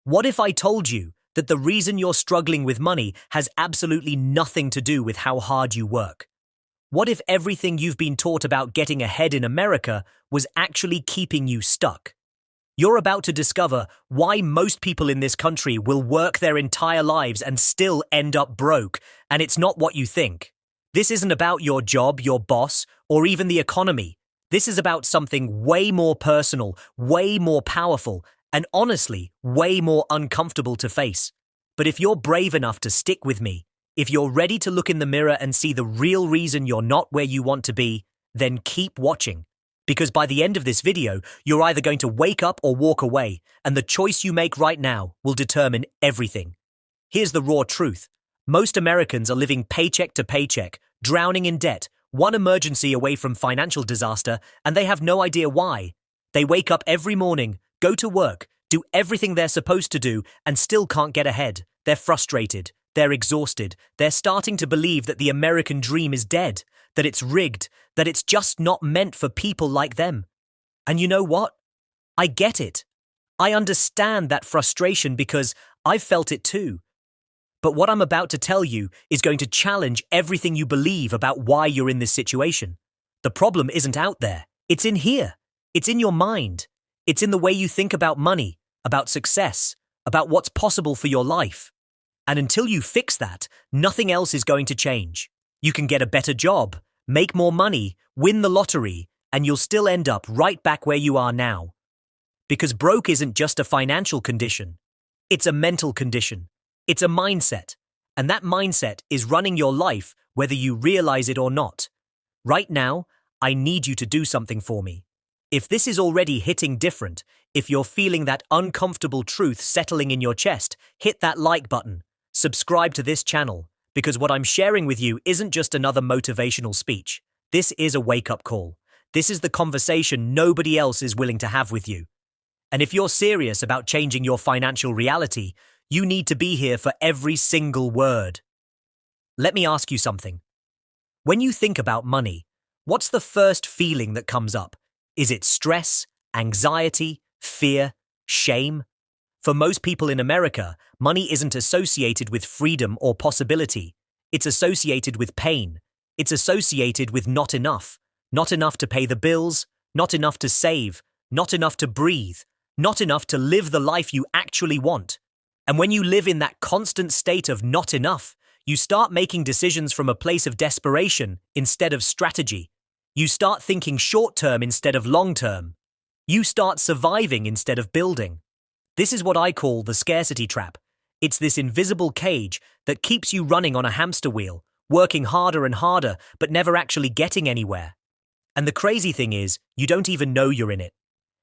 What if I told you that the reason you're struggling with money has absolutely nothing to do with how hard you work? What if everything you've been taught about getting ahead in America was actually keeping you stuck? You're about to discover why most people in this country will work their entire lives and still end up broke, and it's not what you think. This isn't about your job, your boss, or even the economy. This is about something way more personal, way more powerful, and honestly, way more uncomfortable to face. But if you're brave enough to stick with me, if you're ready to look in the mirror and see the real reason you're not where you want to be, then keep watching. Because by the end of this video, you're either going to wake up or walk away, and the choice you make right now will determine everything. Here's the raw truth. Most Americans are living paycheck to paycheck, drowning in debt, one emergency away from financial disaster, and they have no idea why. They wake up every morning, go to work, do everything they're supposed to do, and still can't get ahead. They're frustrated. They're exhausted. They're starting to believe that the American dream is dead, that it's rigged, that it's just not meant for people like them. And you know what? I get it. I understand that frustration because I've felt it too. But what I'm about to tell you is going to challenge everything you believe about why you're in this situation. The problem isn't out there. It's in here. It's in your mind. It's in the way you think about money, about success, about what's possible for your life. And until you fix that, nothing else is going to change. You can get a better job, make more money, win the lottery, and you'll still end up right back where you are now. Because broke isn't just a financial condition. It's a mental condition. It's a mindset. And that mindset is running your life whether you realize it or not. Right now, I need you to do something for me. If this is already hitting different, if you're feeling that uncomfortable truth settling in your chest, hit that like button. Subscribe to this channel, because what I'm sharing with you isn't just another motivational speech. This is a wake-up call. This is the conversation nobody else is willing to have with you. And if you're serious about changing your financial reality, you need to be here for every single word. Let me ask you something. When you think about money, what's the first feeling that comes up? Is it stress, anxiety, fear, shame? For most people in America, money isn't associated with freedom or possibility. It's associated with pain. It's associated with not enough. Not enough to pay the bills, not enough to save, not enough to breathe, not enough to live the life you actually want. And when you live in that constant state of not enough, you start making decisions from a place of desperation instead of strategy. You start thinking short-term instead of long-term. You start surviving instead of building. This is what I call the scarcity trap. It's this invisible cage that keeps you running on a hamster wheel, working harder and harder, but never actually getting anywhere. And the crazy thing is, you don't even know you're in it.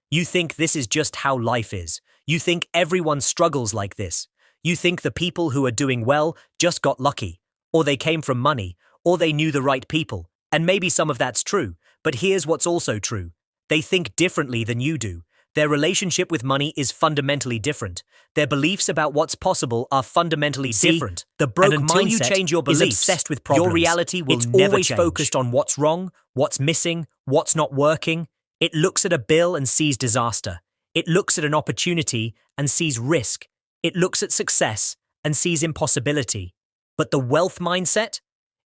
You think this is just how life is. You think everyone struggles like this. You think the people who are doing well just got lucky, or they came from money, or they knew the right people. And maybe some of that's true, but here's what's also true. They think differently than you do. Their relationship with money is fundamentally different. Their beliefs about what's possible are fundamentally different. The broke mindset until you change your beliefs, is obsessed with problems. Your reality will never always change. Focused on what's wrong, what's missing, what's not working. It looks at a bill and sees disaster. It looks at an opportunity and sees risk. It looks at success and sees impossibility. But the wealth mindset?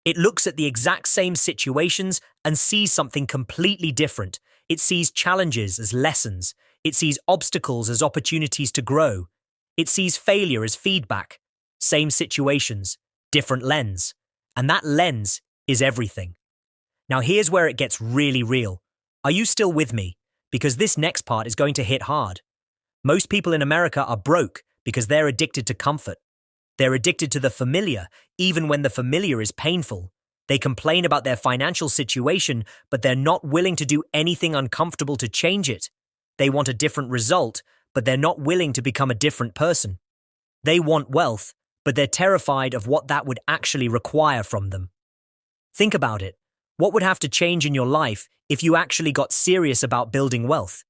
It looks at the exact same situations and sees something completely different. It sees challenges as lessons. It sees obstacles as opportunities to grow. It sees failure as feedback. Same situations, different lens. And that lens is everything. Now here's where it gets really real. Are you still with me? Because this next part is going to hit hard. Most people in America are broke because they're addicted to comfort. They're addicted to the familiar, even when the familiar is painful. They complain about their financial situation, but they're not willing to do anything uncomfortable to change it. They want a different result, but they're not willing to become a different person. They want wealth, but they're terrified of what that would actually require from them. Think about it. What would have to change in your life if you actually got serious about building wealth?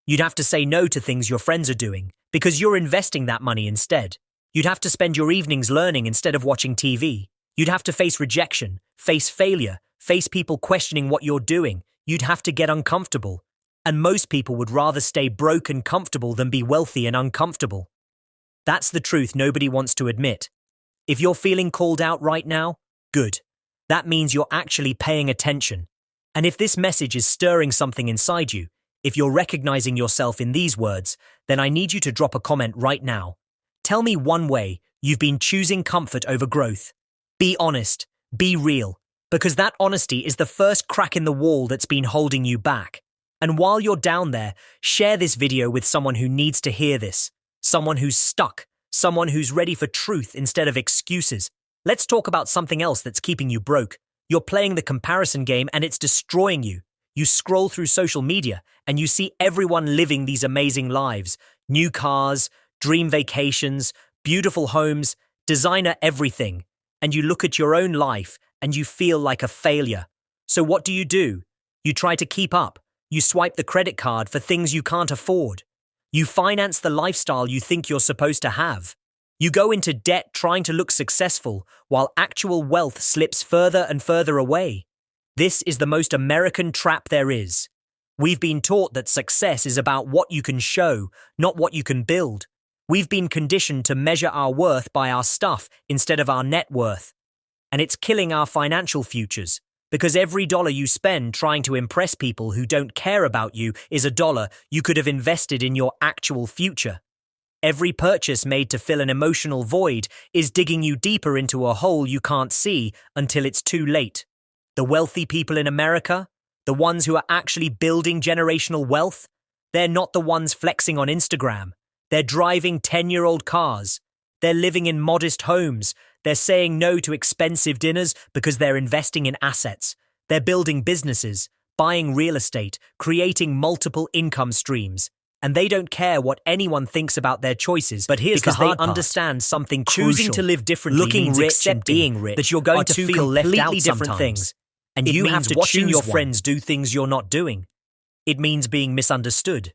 You'd have to say no to things your friends are doing, because you're investing that money instead. You'd have to spend your evenings learning instead of watching TV. You'd have to face rejection, face failure, face people questioning what you're doing. You'd have to get uncomfortable. And most people would rather stay broke and comfortable than be wealthy and uncomfortable. That's the truth nobody wants to admit. If you're feeling called out right now, good. That means you're actually paying attention. And if this message is stirring something inside you, if you're recognizing yourself in these words, then I need you to drop a comment right now. Tell me one way you've been choosing comfort over growth. Be honest, be real, because that honesty is the first crack in the wall that's been holding you back. And while you're down there, share this video with someone who needs to hear this, someone who's stuck, someone who's ready for truth instead of excuses. Let's talk about something else that's keeping you broke. You're playing the comparison game and it's destroying you. You scroll through social media and you see everyone living these amazing lives. New cars, dream vacations, beautiful homes, designer everything. And you look at your own life and you feel like a failure. So what do? You try to keep up. You swipe the credit card for things you can't afford. You finance the lifestyle you think you're supposed to have. You go into debt trying to look successful while actual wealth slips further and further away. This is the most American trap there is. We've been taught that success is about what you can show, not what you can build. We've been conditioned to measure our worth by our stuff instead of our net worth. And it's killing our financial futures, because every dollar you spend trying to impress people who don't care about you is a dollar you could have invested in your actual future. Every purchase made to fill an emotional void is digging you deeper into a hole you can't see until it's too late. The wealthy people in America, the ones who are actually building generational wealth, they're not the ones flexing on Instagram. They're driving 10-year-old cars. They're living in modest homes. They're saying no to expensive dinners because they're investing in assets. They're building businesses, buying real estate, creating multiple income streams. And they don't care what anyone thinks about their choices. But here's the hard part. They understand something crucial. Choosing to live differently, looking rich and being rich, that you're going to feel left out different things. And you have to watching your friends do things you're not doing. It means being misunderstood.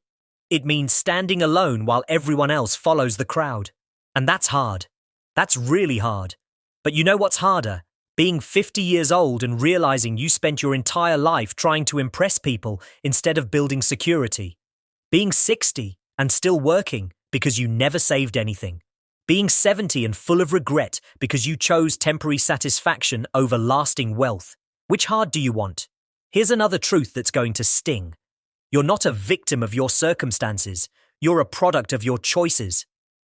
It means standing alone while everyone else follows the crowd. And that's hard. That's really hard. But you know what's harder? Being 50 years old and realizing you spent your entire life trying to impress people instead of building security. Being 60 and still working because you never saved anything. Being 70 and full of regret because you chose temporary satisfaction over lasting wealth. Which hard do you want? Here's another truth that's going to sting. You're not a victim of your circumstances. You're a product of your choices.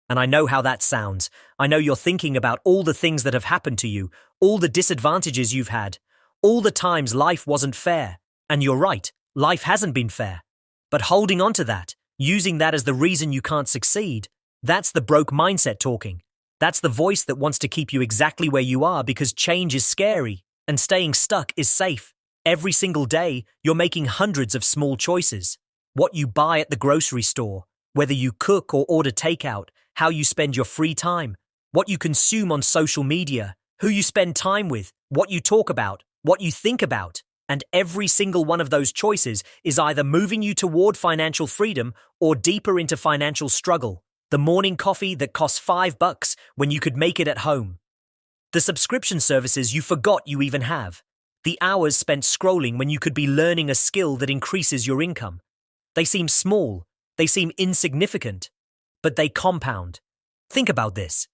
And I know how that sounds. I know you're thinking about all the things that have happened to you, all the disadvantages you've had, all the times life wasn't fair. And you're right, life hasn't been fair. But holding on to that, using that as the reason you can't succeed, that's the broke mindset talking. That's the voice that wants to keep you exactly where you are because change is scary and staying stuck is safe. Every single day, you're making hundreds of small choices. What you buy at the grocery store, whether you cook or order takeout, how you spend your free time, what you consume on social media, who you spend time with, what you talk about, what you think about. And every single one of those choices is either moving you toward financial freedom or deeper into financial struggle. The morning coffee that costs $5 when you could make it at home. The subscription services you forgot you even have. The hours spent scrolling when you could be learning a skill that increases your income. They seem small, they seem insignificant, but they compound. Think about this.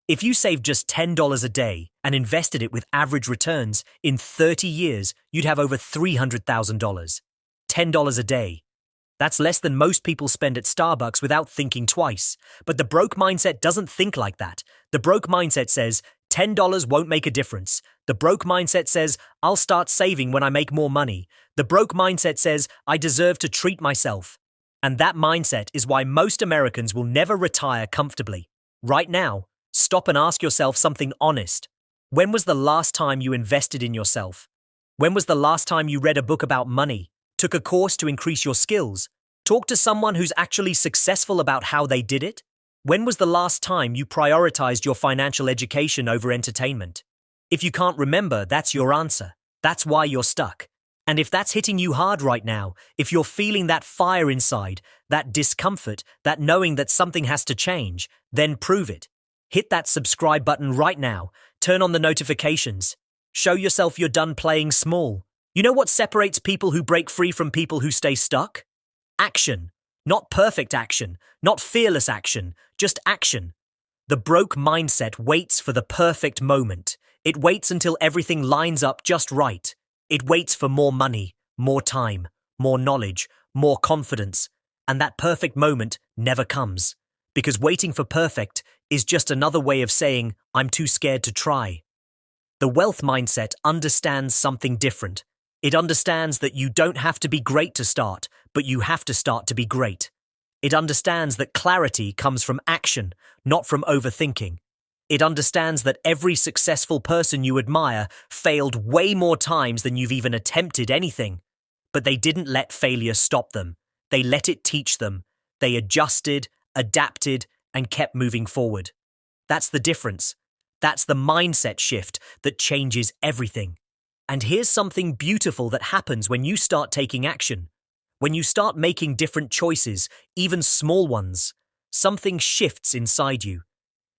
If you saved just $10 a day and invested it with average returns, in 30 years, you'd have over $300,000. $10 a day. That's less than most people spend at Starbucks without thinking twice. But the broke mindset doesn't think like that. The broke mindset says, $10 won't make a difference. The broke mindset says, I'll start saving when I make more money. The broke mindset says, I deserve to treat myself. And that mindset is why most Americans will never retire comfortably. Right now, stop and ask yourself something honest. When was the last time you invested in yourself? When was the last time you read a book about money, took a course to increase your skills, talked to someone who's actually successful about how they did it? When was the last time you prioritized your financial education over entertainment? If you can't remember, that's your answer. That's why you're stuck. And if that's hitting you hard right now, if you're feeling that fire inside, that discomfort, that knowing that something has to change, then prove it. Hit that subscribe button right now. Turn on the notifications. Show yourself you're done playing small. You know what separates people who break free from people who stay stuck? Action. Not perfect action, not fearless action, just action. The broke mindset waits for the perfect moment. It waits until everything lines up just right. It waits for more money, more time, more knowledge, more confidence, and that perfect moment never comes. Because waiting for perfect is just another way of saying, I'm too scared to try. The wealth mindset understands something different. It understands that you don't have to be great to start, but you have to start to be great. It understands that clarity comes from action, not from overthinking. It understands that every successful person you admire failed way more times than you've even attempted anything. But they didn't let failure stop them. They let it teach them. They adjusted, adapted, and kept moving forward. That's the difference. That's the mindset shift that changes everything. And here's something beautiful that happens when you start taking action. When you start making different choices, even small ones, something shifts inside you.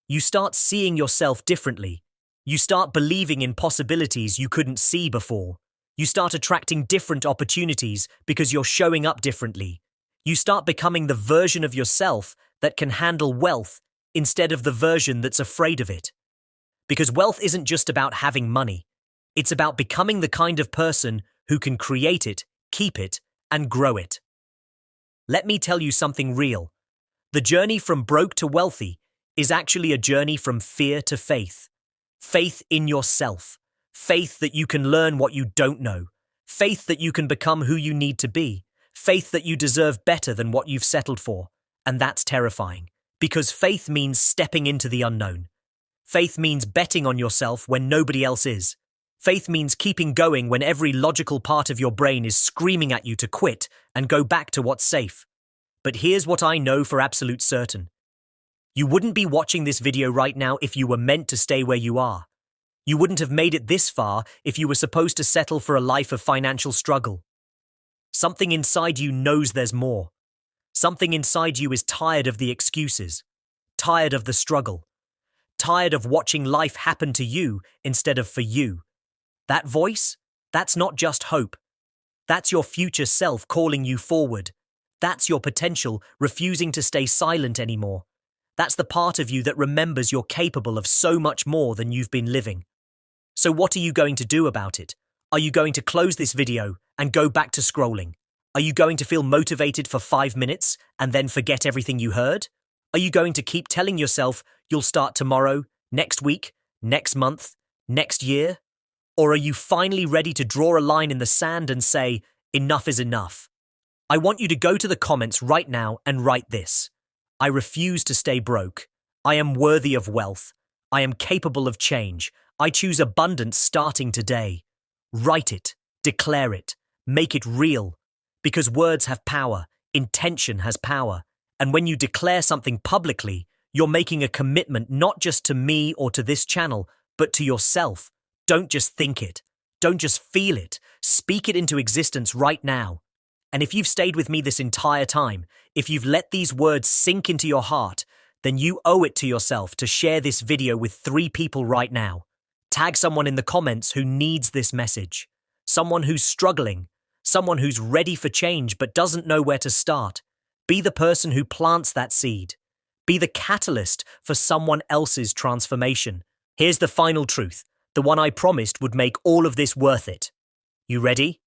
You start seeing yourself differently. You start believing in possibilities you couldn't see before. You start attracting different opportunities because you're showing up differently. You start becoming the version of yourself that can handle wealth instead of the version that's afraid of it. Because wealth isn't just about having money. It's about becoming the kind of person who can create it, keep it, and grow it. Let me tell you something real. The journey from broke to wealthy is actually a journey from fear to faith. Faith in yourself. Faith that you can learn what you don't know. Faith that you can become who you need to be. Faith that you deserve better than what you've settled for. And that's terrifying. Because faith means stepping into the unknown. Faith means betting on yourself when nobody else is. Faith means keeping going when every logical part of your brain is screaming at you to quit and go back to what's safe. But here's what I know for absolute certain. You wouldn't be watching this video right now if you were meant to stay where you are. You wouldn't have made it this far if you were supposed to settle for a life of financial struggle. Something inside you knows there's more. Something inside you is tired of the excuses, tired of the struggle, tired of watching life happen to you instead of for you. That voice, that's not just hope. That's your future self calling you forward. That's your potential refusing to stay silent anymore. That's the part of you that remembers you're capable of so much more than you've been living. So what are you going to do about it? Are you going to close this video and go back to scrolling? Are you going to feel motivated for 5 minutes and then forget everything you heard? Are you going to keep telling yourself you'll start tomorrow, next week, next month, next year? Or are you finally ready to draw a line in the sand and say, enough is enough? I want you to go to the comments right now and write this. I refuse to stay broke. I am worthy of wealth. I am capable of change. I choose abundance starting today. Write it, declare it, make it real. Because words have power, intention has power. And when you declare something publicly, you're making a commitment not just to me or to this channel, but to yourself. Don't just think it. Don't just feel it. Speak it into existence right now. And if you've stayed with me this entire time, if you've let these words sink into your heart, then you owe it to yourself to share this video with 3 people right now. Tag someone in the comments who needs this message. Someone who's struggling. Someone who's ready for change but doesn't know where to start. Be the person who plants that seed. Be the catalyst for someone else's transformation. Here's the final truth. The one I promised would make all of this worth it. You ready?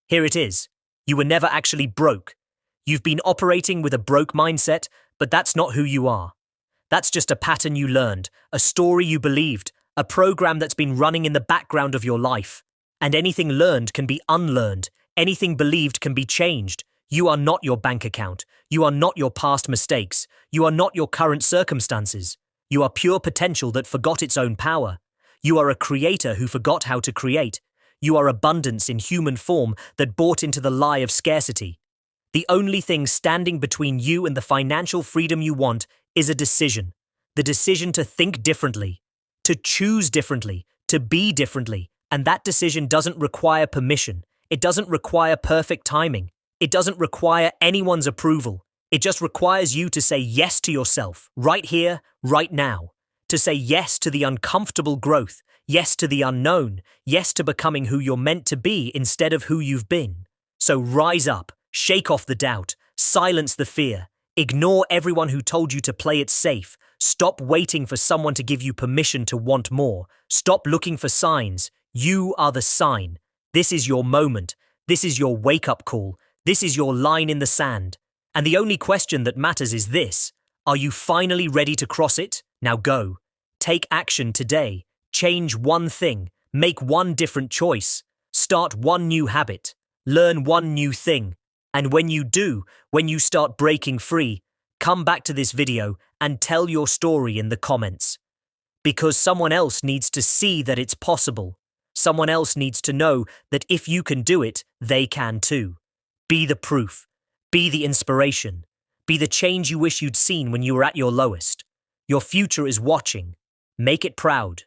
Here it is. You were never actually broke. You've been operating with a broke mindset, but that's not who you are. That's just a pattern you learned, a story you believed, a program that's been running in the background of your life. And anything learned can be unlearned. Anything believed can be changed. You are not your bank account. You are not your past mistakes. You are not your current circumstances. You are pure potential that forgot its own power. You are a creator who forgot how to create. You are abundance in human form that bought into the lie of scarcity. The only thing standing between you and the financial freedom you want is a decision. The decision to think differently, to choose differently, to be differently. And that decision doesn't require permission. It doesn't require perfect timing. It doesn't require anyone's approval. It just requires you to say yes to yourself, right here, right now. To say yes to the uncomfortable growth, yes to the unknown, yes to becoming who you're meant to be instead of who you've been. So rise up, shake off the doubt, silence the fear, ignore everyone who told you to play it safe, Stop waiting for someone to give you permission to want more. Stop looking for signs. You are the sign. This is your moment. This is your wake-up call. This is your line in the sand. And the only question that matters is this. Are you finally ready to cross it? Now go. Take action today. Change one thing. Make one different choice. Start one new habit. Learn one new thing. And when you do, when you start breaking free, come back to this video and tell your story in the comments. Because someone else needs to see that it's possible. Someone else needs to know that if you can do it, they can too. Be the proof. Be the inspiration. Be the change you wish you'd seen when you were at your lowest. Your future is watching. Make it proud.